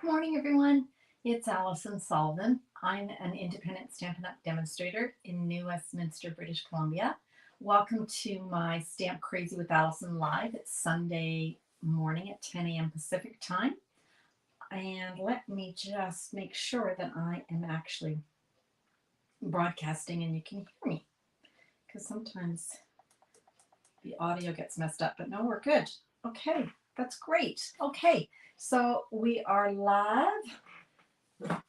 Morning, everyone. It's Alison Sullivan. I'm an independent Stampin' Up! Demonstrator in New Westminster, British Columbia. Welcome to my Stamp Crazy with Alison Live. It's Sunday morning at 10 a.m. Pacific time. And let me just make sure that I am actually broadcasting and you can hear me, because sometimes the audio gets messed up, but no, we're good. Okay, that's great. Okay, so we are live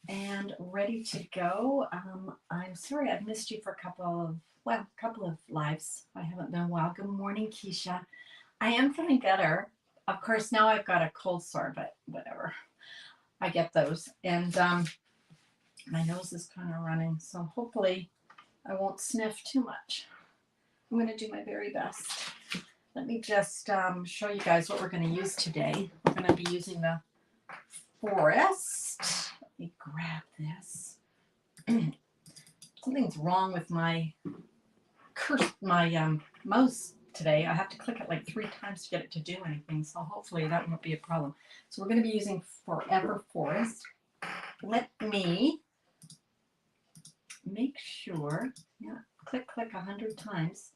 and ready to go. I'm sorry I've missed you for a couple of lives. I haven't been well. Good morning, Keisha. I am feeling better. Of course, now I've got a cold sore, but whatever. I get those. And my nose is kind of running, so hopefully I won't sniff too much. I'm going to do my very best. Let me just show you guys what we're going to use today. We're going to be using the Forest. Let me grab this. Something's wrong with my mouse today. I have to click it like 3 times to get it to do anything, so hopefully that won't be a problem. So we're going to be using Forever Forest. Let me make sure, click 100 times.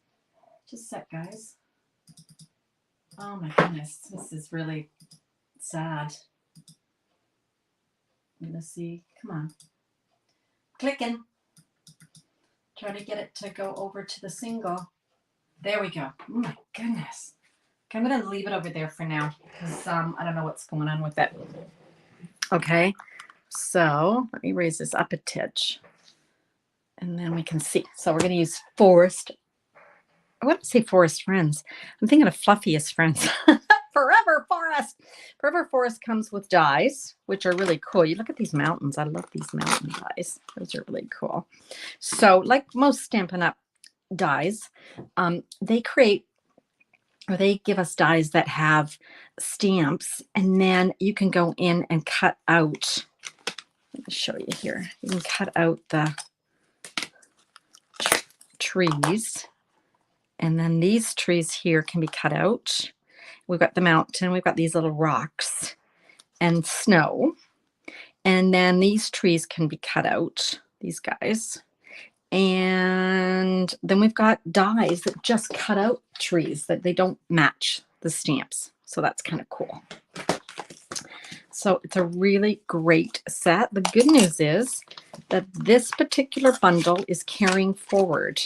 Just a sec, guys. Oh my goodness, this is really sad. I'm gonna see, come on. Clicking. Try to get it to go over to the single. There we go. Oh my goodness. Okay, I'm gonna leave it over there for now because I don't know what's going on with it. Okay, so let me raise this up a titch and then we can see. So we're gonna use Forest. I want to say Forest Friends. I'm thinking of Fluffiest Friends. Forever Forest. Forever Forest comes with dies, which are really cool. You look at these mountains. I love these mountain dies. Those are really cool. So like most Stampin' Up! Dies, they give us dies that have stamps, and then you can go in and cut out. Let me show you here. You can cut out the trees. And then these trees here can be cut out. We've got the mountain, we've got these little rocks and snow. And then these trees can be cut out, these guys. And then we've got dies that just cut out trees that they don't match the stamps. So that's kind of cool. So it's a really great set. The good news is that this particular bundle is carrying forward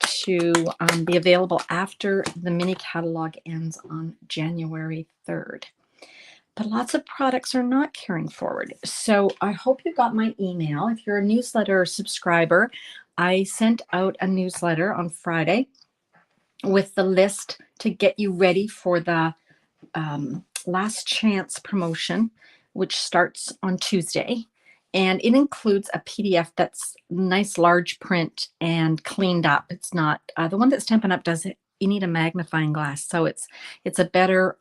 to be available after the mini catalog ends on January 3rd. But lots of products are not carrying forward. So I hope you got my email. If you're a newsletter subscriber, I sent out a newsletter on Friday with the list to get you ready for the last chance promotion, which starts on Tuesday. And it includes a PDF that's nice large print and cleaned up. It's not the one that Stampin' Up! Does it. You need a magnifying glass, so it's a better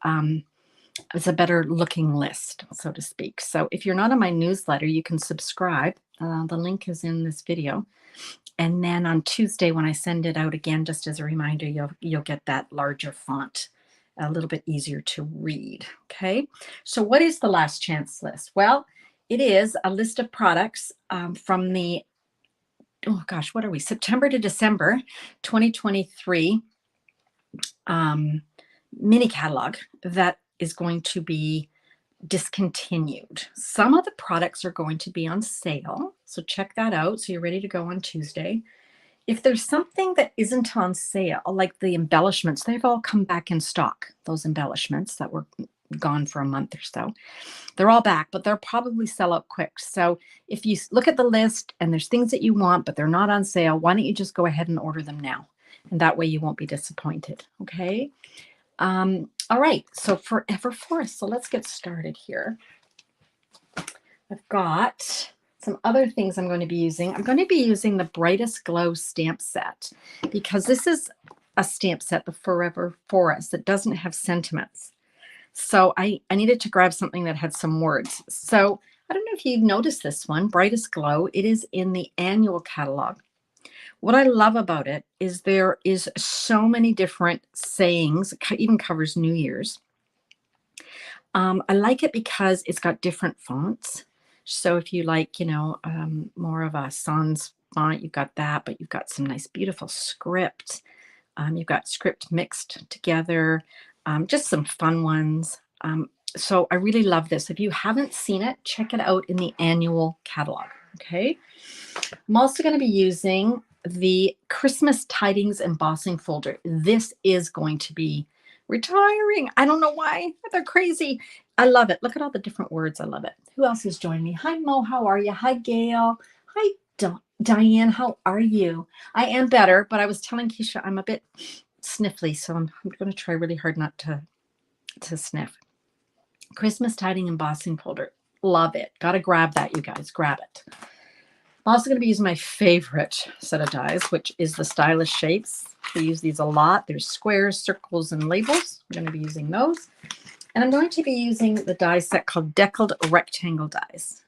looking list, so to speak. So if you're not on my newsletter, you can subscribe. The link is in this video. And then on Tuesday, when I send it out again, just as a reminder, you'll get that larger font, a little bit easier to read. Okay. So what is the last chance list? Well, it is a list of products from the, what are we? September to December 2023 mini catalog that is going to be discontinued. Some of the products are going to be on sale. So check that out. So you're ready to go on Tuesday. If there's something that isn't on sale, like the embellishments, they've all come back in stock. Those embellishments that were gone for a month or so, they're all back, but they'll probably sell out quick. So if you look at the list and there's things that you want, but they're not on sale, why don't you just go ahead and order them now? And that way you won't be disappointed. Okay. All right. So Forever Forest. So let's get started here. I've got some other things I'm going to be using. I'm going to be using the Brightest Glow stamp set because this is a stamp set, the Forever Forest, that doesn't have sentiments. So I needed to grab something that had some words. So I don't know if you've noticed this one, Brightest Glow. It is in the annual catalog. What I love about it is there is so many different sayings. It even covers New Year's. I like it because it's got different fonts. So if you like, more of a sans font, you've got that, but you've got some nice, beautiful script. You've got script mixed together, just some fun ones. So I really love this. If you haven't seen it, check it out in the annual catalog. Okay. I'm also going to be using the Christmas Tidings embossing folder. This is going to be retiring. I don't know why. They're crazy. I love it. Look at all the different words. I love it. Who else has joined me? Hi, Mo. How are you? Hi, Gail. Hi, Diane. How are you? I am better, but I was telling Keisha I'm a bit sniffly, so I'm going to try really hard not to sniff. Christmas Tiding embossing folder. Love it. Got to grab that, you guys. Grab it. I'm also going to be using my favorite set of dies, which is the Stylish Shapes. We use these a lot. There's squares, circles, and labels. I'm going to be using those. And I'm going to be using the die set called Deckled Rectangle Dies.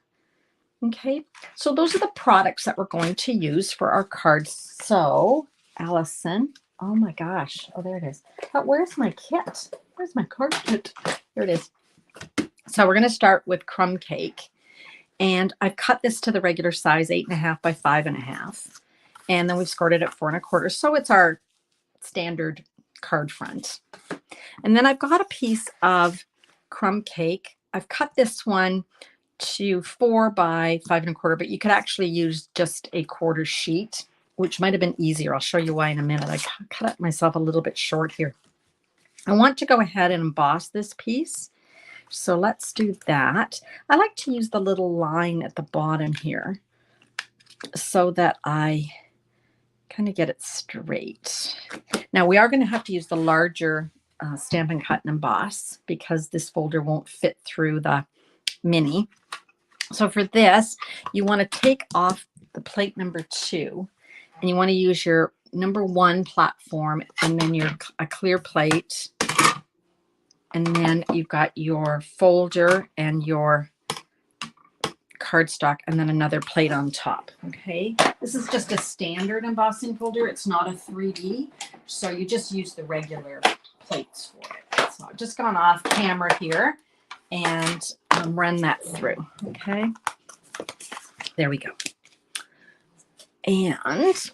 Okay, so those are the products that we're going to use for our cards. So, Alison, oh my gosh. Oh, there it is. But where's my kit? Where's my card kit? Here it is. So we're going to start with crumb cake. And I've cut this to the regular size, 8.5 by 5.5. And then we've scored it at 4 1/4. So it's our standard card front. And then I've got a piece of crumb cake. I've cut this one to 4 by 5 1/4, but you could actually use just a quarter sheet, which might have been easier. I'll show you why in a minute. I cut it myself a little bit short here. I want to go ahead and emboss this piece. So let's do that. I like to use the little line at the bottom here so that I kind of get it straight. Now we are going to have to use the larger Stampin' Cut and Emboss because this folder won't fit through the mini. So for this, you want to take off the plate number 2 and you want to use your number 1 platform and then a clear plate. And then you've got your folder and your cardstock and then another plate on top. Okay. This is just a standard embossing folder. It's not a 3D. So you just use the regular plates for it. So I've just gone off camera here and run that through. Okay. There we go. And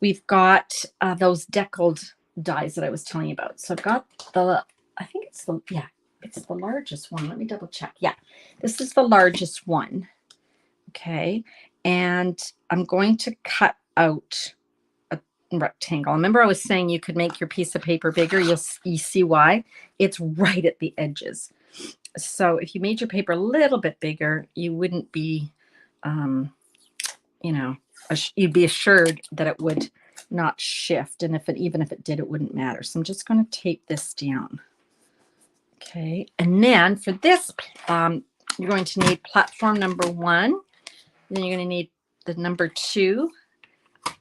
we've got those deckled dies that I was telling you about. So I've got I think it's the largest one. Let me double check. Yeah, this is the largest one. Okay. And I'm going to cut out a rectangle. Remember I was saying you could make your piece of paper bigger. You see why? It's right at the edges. So if you made your paper a little bit bigger, you wouldn't be, you'd be assured that it would not shift. And even if it did, it wouldn't matter. So I'm just going to tape this down. Okay. And then for this, you're going to need platform number 1. Then you're going to need the number 2,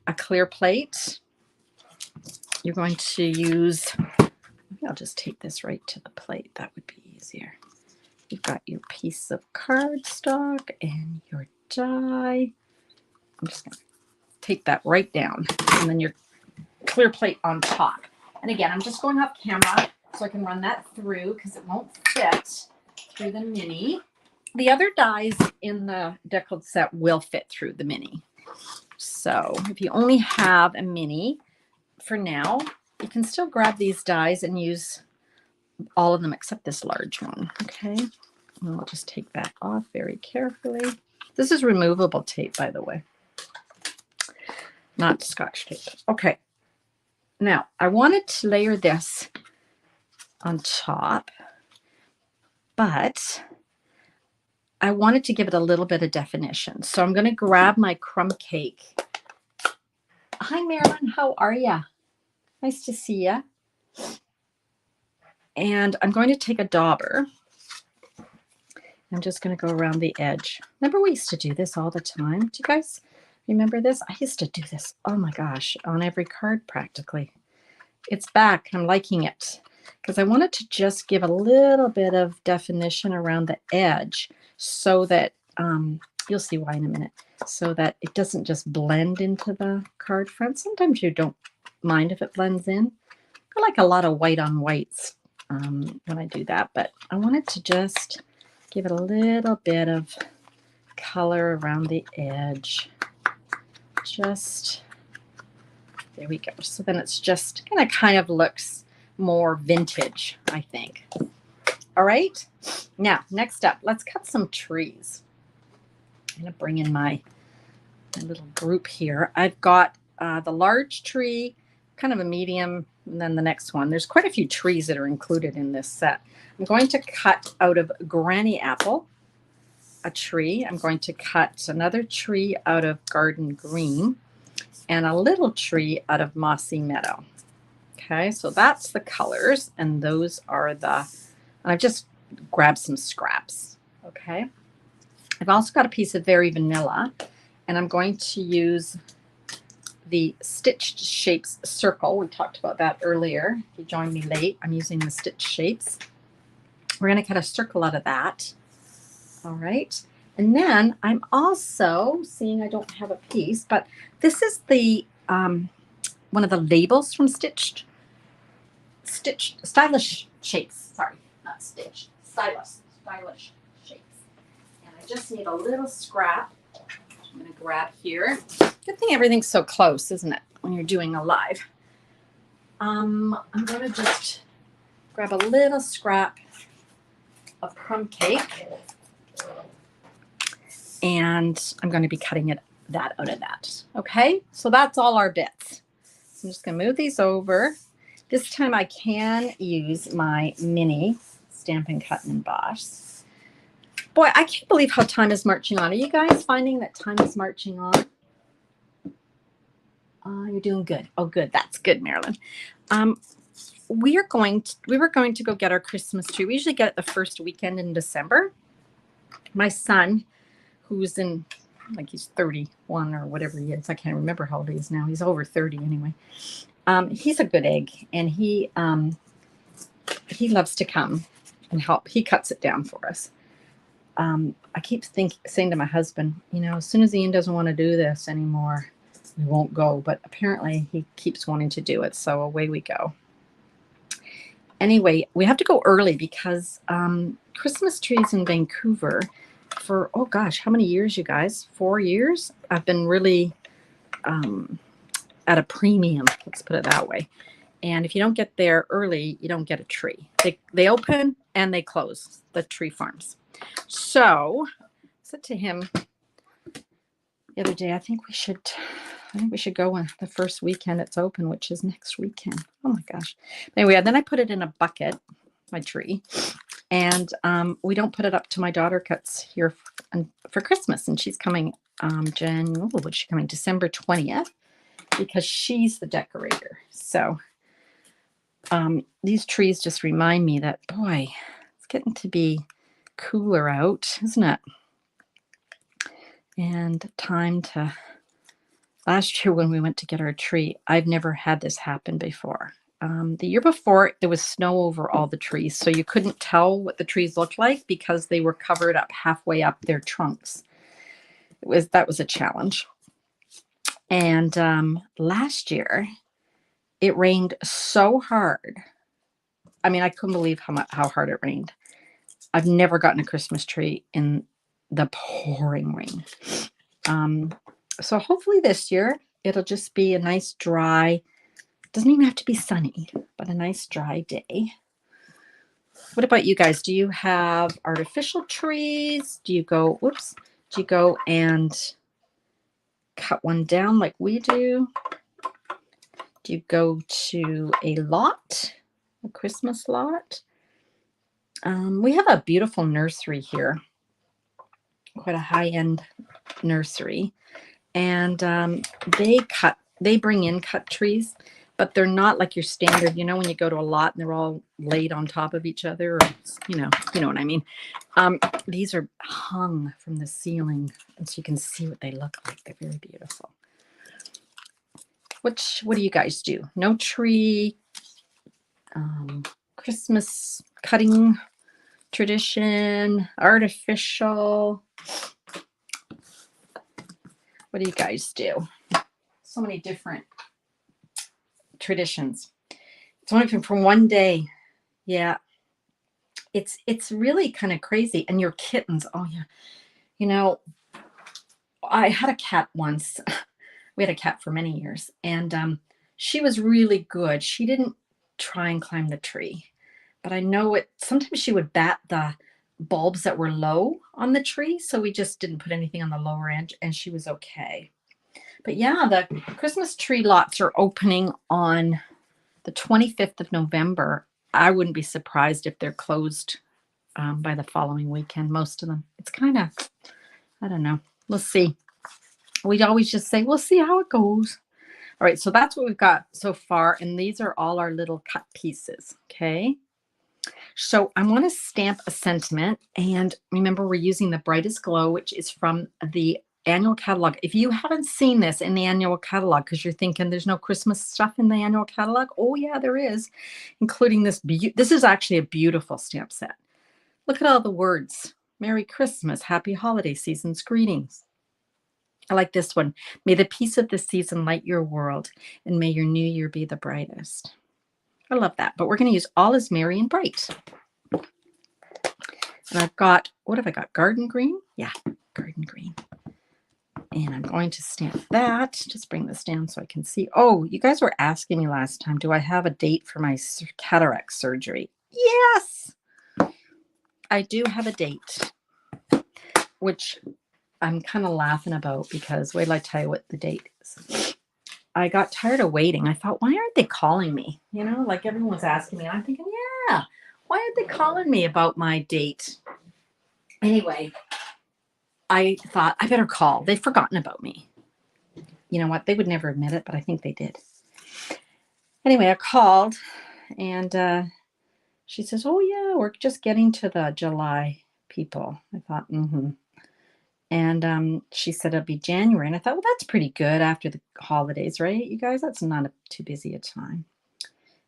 a clear plate. You're going to use, I'll just tape this right to the plate. That would be easier. You've got your piece of cardstock and your die. I'm just going to take that right down. And then your clear plate on top. And again, I'm just going off camera so I can run that through because it won't fit through the mini. The other dies in the deckled set will fit through the mini. So if you only have a mini for now, you can still grab these dies and use all of them except this large one. Okay. And I'll just take that off very carefully. This is removable tape, by the way, not Scotch tape. Okay. Now I wanted to layer this on top, but I wanted to give it a little bit of definition. So I'm going to grab my crumb cake. Hi, Marilyn. How are you? Nice to see you. And I'm going to take a dauber. I'm just going to go around the edge. Remember we used to do this all the time? Do you guys remember this? I used to do this, oh my gosh, on every card practically. It's back. I'm liking it because I wanted to just give a little bit of definition around the edge so that, you'll see why in a minute, so that it doesn't just blend into the card front. Sometimes you don't mind if it blends in. I like a lot of white on whites when I do that, but I wanted to just give it a little bit of color around the edge. Just, there we go. So then it's just kind of looks more vintage, I think. All right. Now, next up, let's cut some trees. I'm going to bring in my little group here. I've got the large tree, kind of a medium, and then the next one. There's quite a few trees that are included in this set. I'm going to cut out of Granny Apple a tree. I'm going to cut another tree out of Garden Green and a little tree out of Mossy Meadow. Okay, so that's the colors, and those are the, I've just grabbed some scraps. Okay, I've also got a piece of Very Vanilla, and I'm going to use the Stitched Shapes circle. We talked about that earlier. If you joined me late, I'm using the Stitched Shapes. We're going to cut a circle out of that. All right. And then I'm also seeing I don't have a piece, but this is the one of the labels from Stitched Stylish Shapes. Sorry, not Stitched. Stylish Shapes. And I just need a little scrap. I'm going to grab here. Good thing everything's so close, isn't it, when you're doing a live? I'm going to just grab a little scrap of crumb cake, and I'm going to be cutting that out of that. Okay, so that's all our bits. So I'm just going to move these over. This time I can use my mini Stampin' Cut and Emboss. Boy, I can't believe how time is marching on. Are you guys finding that time is marching on? You're doing good. Oh, good. That's good, Marilyn. We were going to go get our Christmas tree. We usually get it the first weekend in December. My son, who's in, like, he's 31 or whatever he is. I can't remember how old he is now. He's over 30 anyway. He's a good egg, and he loves to come and help. He cuts it down for us. I keep saying to my husband, as soon as Ian doesn't want to do this anymore, we won't go. But apparently he keeps wanting to do it. So away we go. Anyway, we have to go early because Christmas trees in Vancouver for, oh gosh, how many years, you guys? 4 years? I've been really at a premium. Let's put it that way. And if you don't get there early, you don't get a tree. They open and they close, the tree farms. So I said to him the other day, I think we should go on the first weekend it's open, which is next weekend. Oh my gosh. Anyway, then I put it in a bucket, my tree, and we don't put it up till my daughter cuts here for Christmas, and she's coming December 20th, because she's the decorator. So these trees just remind me that, boy, it's getting to be cooler out, isn't it? And time to, last year when we went to get our tree, I've never had this happen before. The year before, there was snow over all the trees, so you couldn't tell what the trees looked like because they were covered up halfway up their trunks. That was a challenge. And last year, it rained so hard. I mean, I couldn't believe how hard it rained. I've never gotten a Christmas tree in the pouring rain. So hopefully this year, it'll just be a nice dry, doesn't even have to be sunny, but a nice dry day. What about you guys? Do you have artificial trees? Do you go and cut one down like we do? Do you go to a Christmas lot? We have a beautiful nursery here, quite a high-end nursery, and they bring in cut trees, but they're not like your standard, when you go to a lot and they're all laid on top of each other, or you know what I mean. These are hung from the ceiling, and so you can see what they look like. They're very beautiful. What do you guys do? No tree, Christmas cutting tradition, artificial. What do you guys do? So many different traditions. It's only from one day Yeah. It's really kind of crazy. And your kittens, oh yeah. You know, I had a cat once. We had a cat for many years, and she was really good. She didn't try and climb the tree, but I know it. Sometimes she would bat the bulbs that were low on the tree, so we just didn't put anything on the lower end, and she was okay. But yeah, the Christmas tree lots are opening on the 25th of November. I wouldn't be surprised if they're closed by the following weekend. Most of them. It's kind of, I don't know. We'll see. We always just say, we'll see how it goes. All right, so that's what we've got so far, and these are all our little cut pieces, okay? So I want to stamp a sentiment, and remember we're using the Brightest Glow, which is from the annual catalog. If you haven't seen this in the annual catalog, because you're thinking there's no Christmas stuff in the annual catalog, oh yeah, there is, including this. This is actually a beautiful stamp set. Look at all the words. Merry Christmas, Happy Holiday Season's greetings. I like this one. May the peace of this season light your world, and may your new year be the brightest. I love that. But we're going to use All is Merry and Bright. And I've got, what have I got? Garden green? Yeah, garden green. And I'm going to stamp that. Just bring this down so I can see. Oh, you guys were asking me last time, do I have a date for my cataract surgery? Yes, I do have a date, which I'm kind of laughing about because wait till I tell you what the date is. I got tired of waiting. I thought, why aren't they calling me? You know, like everyone was asking me. And I'm thinking, yeah, why aren't they calling me about my date? Anyway, I thought I better call. They've forgotten about me. You know what? They would never admit it, but I think they did. Anyway, I called and she says, oh, yeah, we're just getting to the July people. I thought, And she said it'll be January. And I thought, well, that's pretty good after the holidays, right? You guys, that's not too busy a time.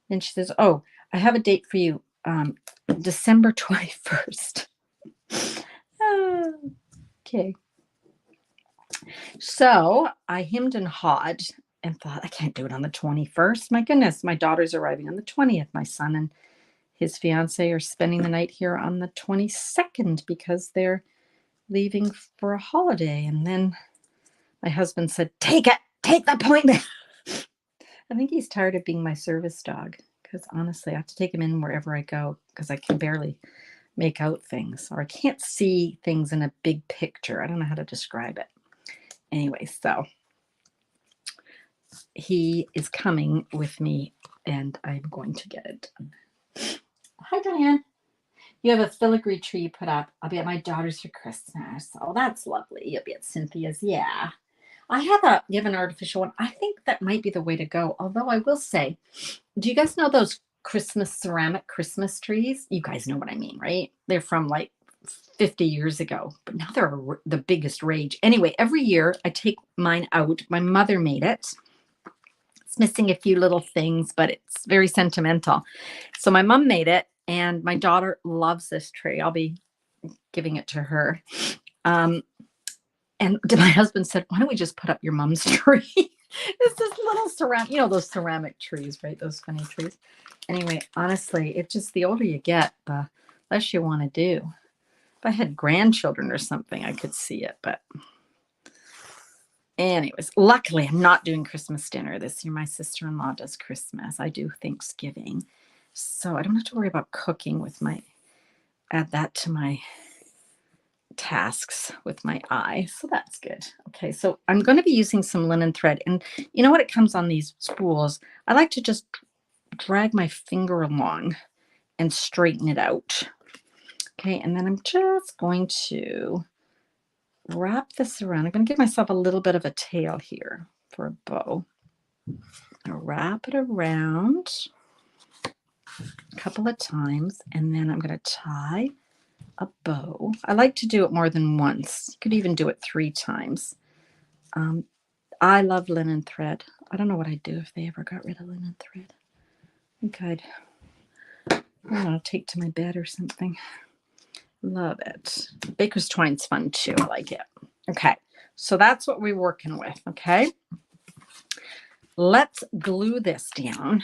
And she says, oh, I have a date for you, December 21st. Okay. So I hemmed and hawed and thought, I can't do it on the 21st. My goodness, my daughter's arriving on the 20th. My son and his fiance are spending the night here on the 22nd because they're leaving for a holiday. And then my husband said, take the appointment. I think he's tired of being my service dog because honestly, I have to take him in wherever I go because I can barely make out things or I can't see things in a big picture. I don't know how to describe it. Anyway, so he is coming with me and I'm going to get it done. Hi, Diane. You have a filigree tree you put up. I'll be at my daughter's for Christmas. Oh, that's lovely. You'll be at Cynthia's. Yeah. You have an artificial one. I think that might be the way to go. Although I will say, do you guys know those ceramic Christmas trees? You guys know what I mean, right? They're from like 50 years ago, but now they're the biggest rage. Anyway, every year I take mine out. My mother made it. It's missing a few little things, but it's very sentimental. So my mom made it, and my daughter loves this tree. I'll be giving it to her. And my husband said, why don't we just put up your mom's tree? It's this little ceramic, those ceramic trees, right? Those funny trees. Anyway, honestly, it's just the older you get, the less you want to do. If I had grandchildren or something, I could see it. But anyways, luckily, I'm not doing Christmas dinner this year. My sister-in-law does Christmas. I do Thanksgiving. So I don't have to worry about cooking add that to my tasks with my eye. So that's good. Okay, so I'm going to be using some linen thread. And you know what? It comes on these spools. I like to just drag my finger along and straighten it out. Okay, and then I'm just going to wrap this around. I'm going to give myself a little bit of a tail here for a bow. I'll wrap it around a couple of times, and then I'm going to tie a bow. I like to do it more than once. You could even do it 3 times. I love linen thread. I don't know what I'd do if they ever got rid of linen thread. I think I don't know, take to my bed or something. Love it. Baker's twine's fun too. I like it. Okay, so that's what we're working with. Okay, let's glue this down.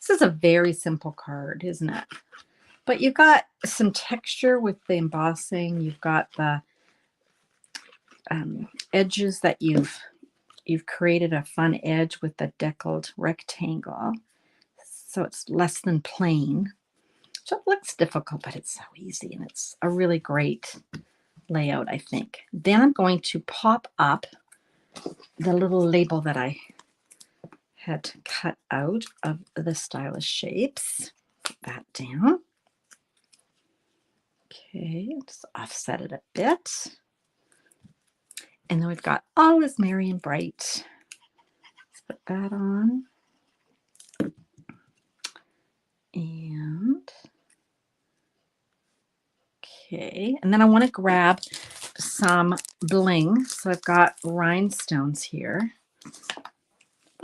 This is a very simple card, isn't it? But you've got some texture with the embossing. You've got the edges that you've created a fun edge with the deckled rectangle. So it's less than plain. So it looks difficult, but it's so easy, and it's a really great layout, I think. Then I'm going to pop up the little label that I had cut out of the stylish shapes. Put that down. Okay, just offset it a bit. And then we've got All is Merry and Bright. Let's put that on. And okay, and then I want to grab some bling. So I've got rhinestones here.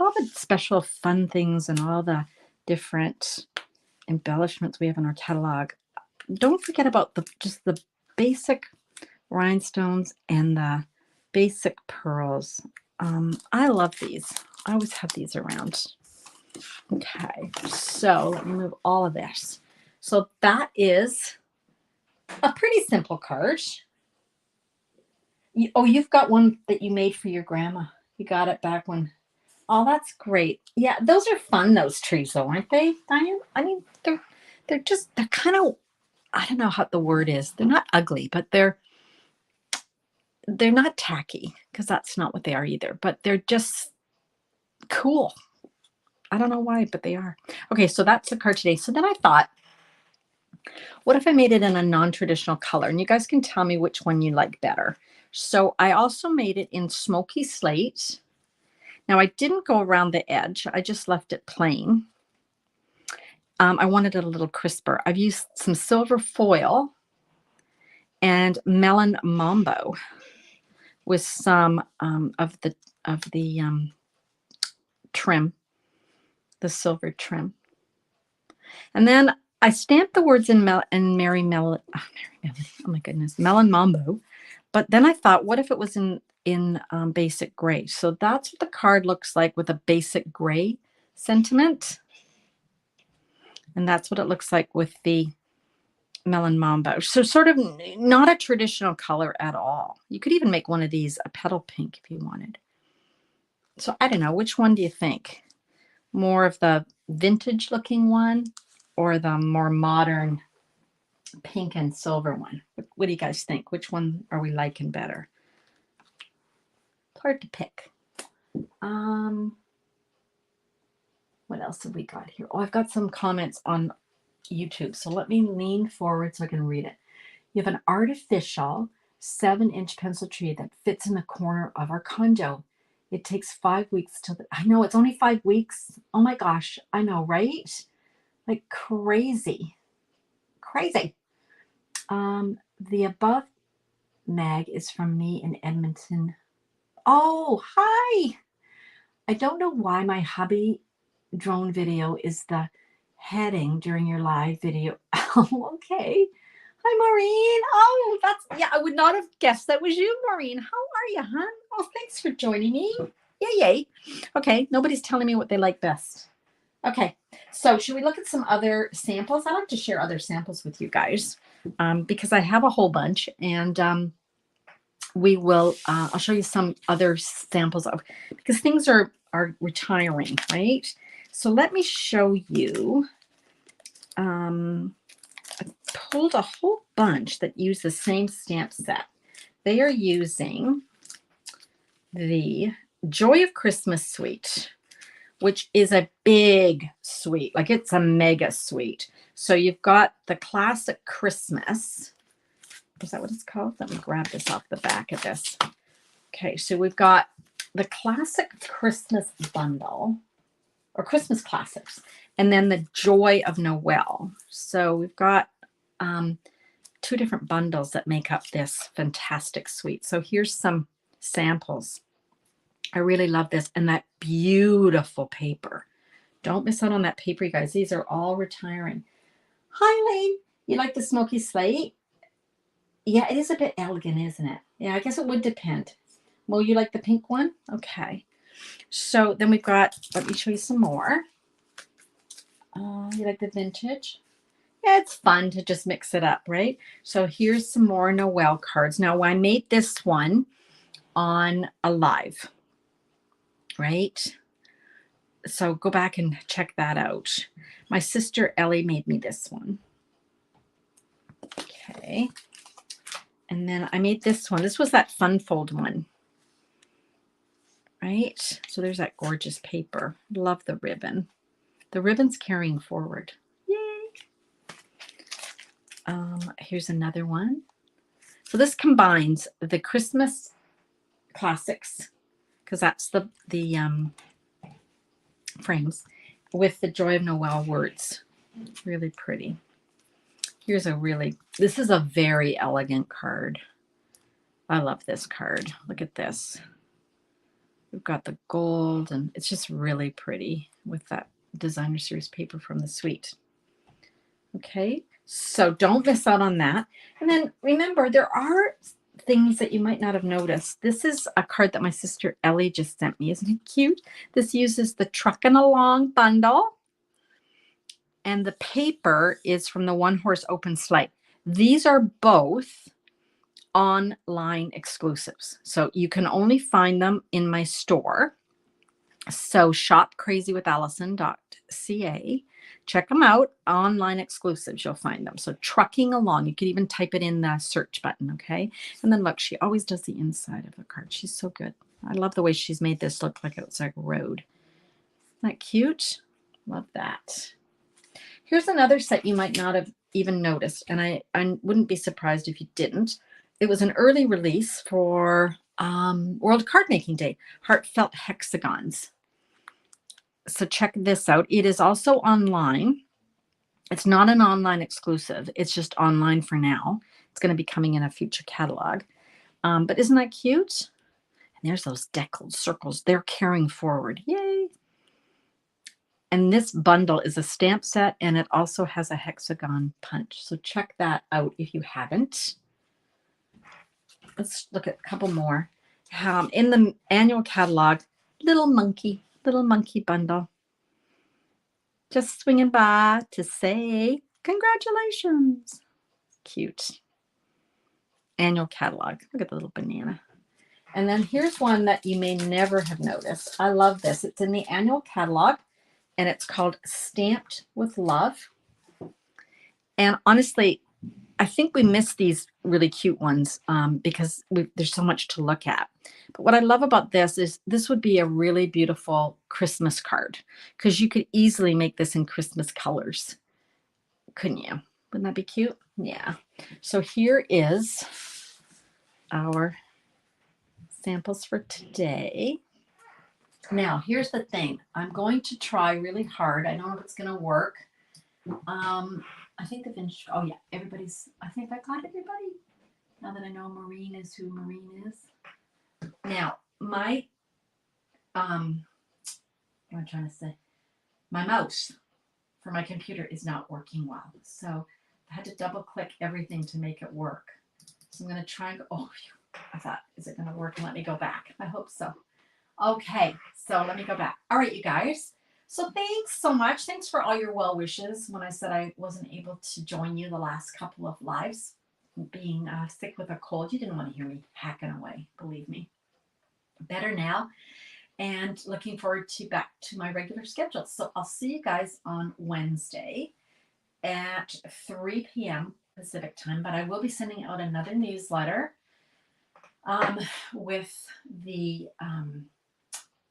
All the special fun things and all the different embellishments we have in our catalog. Don't forget about just the basic rhinestones and the basic pearls. I love these. I always have these around. Okay, so let me move all of this. So that is a pretty simple card. You've got one that you made for your grandma. You got it back when. Oh, that's great. Yeah, those are fun, those trees, though, aren't they, Diane? I mean, they're kind of, I don't know how the word is. They're not ugly, but they're not tacky, because that's not what they are either. But they're just cool. I don't know why, but they are. Okay, so that's the card today. So then I thought, what if I made it in a non-traditional color? And you guys can tell me which one you like better. So I also made it in smoky slate. Now I didn't go around the edge. I just left it plain. I wanted it a little crisper. I've used some silver foil and melon mambo with some of the trim, the silver trim. And then I stamped the words in Merry Melody. Oh my goodness, Melon Mambo. But then I thought, what if it was in basic gray? So that's what the card looks like with a basic gray sentiment. And that's what it looks like with the Melon Mambo. So sort of not a traditional color at all. You could even make one of these a petal pink if you wanted. So I don't know, which one do you think? More of the vintage looking one or the more modern pink and silver one? What do you guys think? Which one are we liking better? It's hard to pick. What else have we got here? Oh, I've got some comments on YouTube. So let me lean forward so I can read it. You have an artificial 7-inch pencil tree that fits in the corner of our condo. It takes 5 weeks till I know it's only 5 weeks. Oh my gosh. I know, right? Like crazy. Crazy. The above mag is from me in Edmonton. Oh, hi. I don't know why my hubby drone video is the heading during your live video. Oh, okay. Hi, Maureen. Oh, yeah, I would not have guessed that was you, Maureen. How are you, hon? Oh, thanks for joining me. Yay. Okay, nobody's telling me what they like best. Okay, so should we look at some other samples? I like to share other samples with you guys because I have a whole bunch, and we will, I'll show you some other samples of, because things are retiring, right? So let me show you. I pulled a whole bunch that use the same stamp set. They are using the Joy of Christmas suite, which is a big suite, like it's a mega suite. So you've got the classic Christmas. Is that what it's called? Let me grab this off the back of this. Okay, so we've got the classic Christmas bundle, or Christmas classics, and then the Joy of Noel. So we've got 2 different bundles that make up this fantastic suite. So here's some samples. I really love this, and that beautiful paper. Don't miss out on that paper, you guys. These are all retiring. Hi, Lane. You like the smoky slate? Yeah, it is a bit elegant, isn't it? Yeah, I guess it would depend. Well, you like the pink one? Okay. So then we've got, let me show you some more. You like the vintage? Yeah, it's fun to just mix it up, right? So here's some more Noel cards. Now, I made this one on a live, right? So go back and check that out. My sister Ellie made me this one. Okay. And then I made this one. This was that fun fold one, right? So there's that gorgeous paper. Love the ribbon. The ribbon's carrying forward. Yay. Here's another one. So this combines the Christmas classics, because that's the frames, with the Joy of Noel words. Really pretty. Here's this is a very elegant card. I love this card. Look at this. We've got the gold, and it's just really pretty with that designer series paper from the suite. Okay, so don't miss out on that. And then remember, there are things that you might not have noticed. This is a card that my sister Ellie just sent me. Isn't it cute? This uses the Truckin' Along bundle, and the paper is from the One Horse Open Sleigh. These are both online exclusives, so you can only find them in my store. So shop crazywithallison.ca. Check them out. Online exclusives, you'll find them. So Trucking Along, you could even type it in the search button, okay? And then look, she always does the inside of the card. She's so good. I love the way she's made this look like it's like a road. Isn't that cute? Love that. Here's another set you might not have even noticed, and I wouldn't be surprised if you didn't. It was an early release for World Card Making Day, Heartfelt Hexagons. So check this out. It is also online. It's not an online exclusive. It's just online for now. It's going to be coming in a future catalog. But isn't that cute? And there's those deckled circles. They're carrying forward. Yay. And this bundle is a stamp set, and it also has a hexagon punch. So check that out if you haven't. Let's look at a couple more. In the annual catalog, little monkey bundle. Just swinging by to say congratulations. Cute. Annual catalog. Look at the little banana. And then here's one that you may never have noticed. I love this. It's in the annual catalog, and it's called Stamped with Love. And honestly, I think we miss these really cute ones because there's so much to look at. But what I love about this is this would be a really beautiful Christmas card, because you could easily make this in Christmas colors, couldn't you? Wouldn't that be cute? Yeah. So here is our samples for today. Now, here's the thing. I'm going to try really hard. I don't know if it's going to work. I think the vintage. Oh yeah, I think I got everybody. Now that I know Maureen is who Maureen is. Now my what am I trying to say? My mouse for my computer is not working well, so I had to double click everything to make it work. So I'm going to try and go. Oh, I thought, is it going to work? And let me go back. I hope so. Okay, so let me go back. All right, you guys. So thanks so much. Thanks for all your well wishes when I said I wasn't able to join you the last couple of lives. Being sick with a cold, you didn't want to hear me hacking away, believe me. Better now, and looking forward to back to my regular schedule. So I'll see you guys on Wednesday at 3 p.m. Pacific time, but I will be sending out another newsletter with the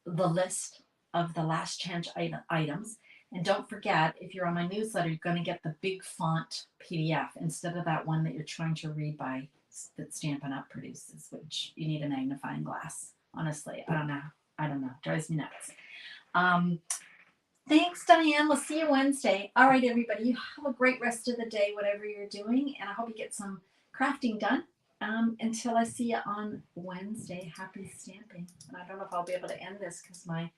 list of the last chance items. And don't forget, if you're on my newsletter, you're going to get the big font PDF instead of that one that you're trying to read by that Stampin' Up! Produces, which you need a magnifying glass. Honestly, I don't know. Drives me nuts. Thanks, Diane. We'll see you Wednesday. All right, everybody. You have a great rest of the day, whatever you're doing. And I hope you get some crafting done. Until I see you on Wednesday, happy stamping. And I don't know if I'll be able to end this because my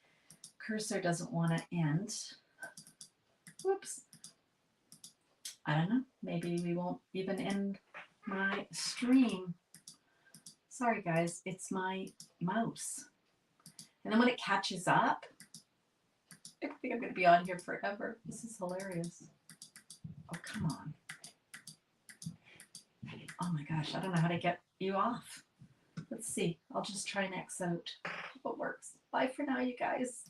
cursor doesn't want to end. Whoops. I don't know. Maybe we won't even end my stream. Sorry, guys. It's my mouse. And then when it catches up, I think I'm going to be on here forever. This is hilarious. Oh, come on. Oh my gosh, I don't know how to get you off. Let's see. I'll just try and X out. Hope it works. Bye for now, you guys.